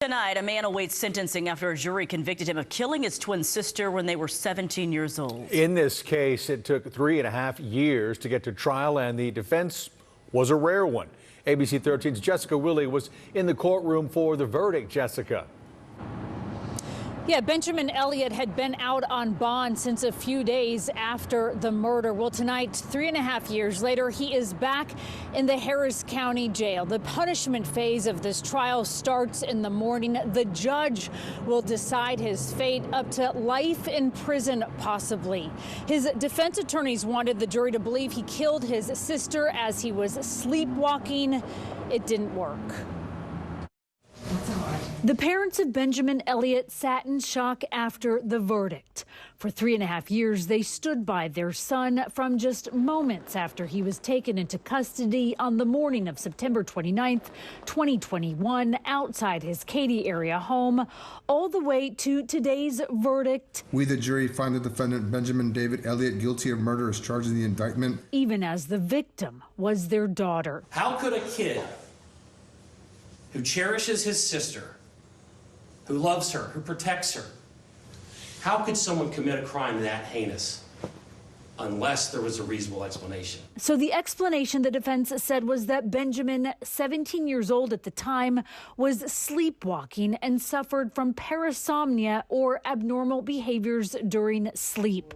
Tonight, a man awaits sentencing after a jury convicted him of killing his twin sister when they were 17 years old. In this case, it took 3.5 years to get to trial, and the defense was a rare one. ABC 13's Jessica Willey was in the courtroom for the verdict. Jessica. Yeah, Benjamin Elliott had been out on bond since a few days after the murder. Well, tonight, 3.5 years later, he is back in the Harris County Jail. The punishment phase of this trial starts in the morning. The judge will decide his fate, up to life in prison, possibly. His defense attorneys wanted the jury to believe he killed his sister as he was sleepwalking. It didn't work. The parents of Benjamin Elliott sat in shock after the verdict. For 3.5 years, they stood by their son from just moments after he was taken into custody on the morning of September 29th, 2021, outside his Katy area home, all the way to today's verdict. We, the jury, find the defendant Benjamin David Elliott guilty of murder as charged in the indictment. Even as the victim was their daughter. How could a kid who cherishes his sister, who loves her, who protects her, how could someone commit a crime that heinous unless there was a reasonable explanation? So the explanation the defense said was that Benjamin, 17 years old at the time, was sleepwalking and suffered from parasomnia or abnormal behaviors during sleep.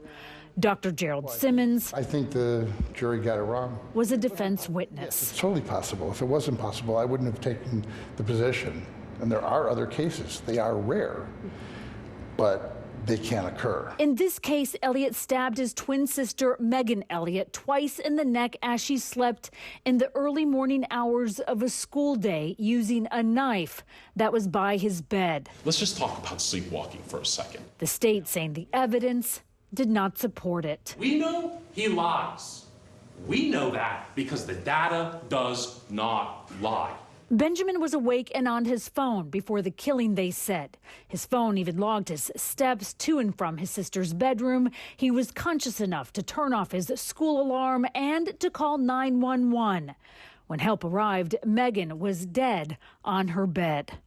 Dr. Gerald Simmons, I think the jury got it wrong, was a defense witness. It's totally possible. If it wasn't possible, I wouldn't have taken the position. And there are other cases. They are rare, but they can occur. In this case, Elliott stabbed his twin sister, Megan Elliott, twice in the neck as she slept in the early morning hours of a school day using a knife that was by his bed. Let's just talk about sleepwalking for a second. The state saying the evidence did not support it. We know he lies. We know that because the data does not lie. Benjamin was awake and on his phone before the killing, they said. His phone even logged his steps to and from his sister's bedroom. He was conscious enough to turn off his school alarm and to call 911. When help arrived, Megan was dead on her bed.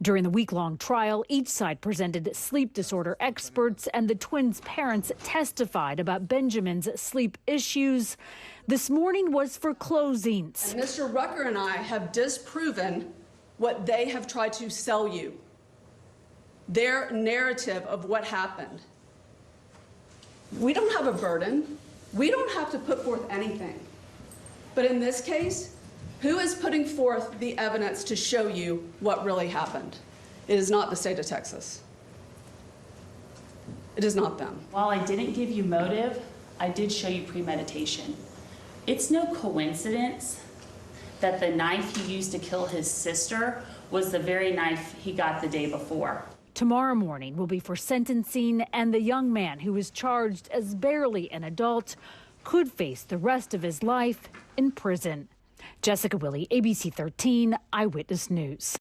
During the week-long trial, each side presented sleep disorder experts, and the twins' parents testified about Benjamin's sleep issues. This morning was for closings. And Mr. Rucker and I have disproven what they have tried to sell you, their narrative of what happened. We don't have a burden. We don't have to put forth anything. But in this case, who is putting forth the evidence to show you what really happened? It is not the state of Texas. It is not them. While I didn't give you motive, I did show you premeditation. It's no coincidence that the knife he used to kill his sister was the very knife he got the day before. Tomorrow morning will be for sentencing, and the young man who was charged as barely an adult could face the rest of his life in prison. Jessica Willey, ABC 13 Eyewitness News.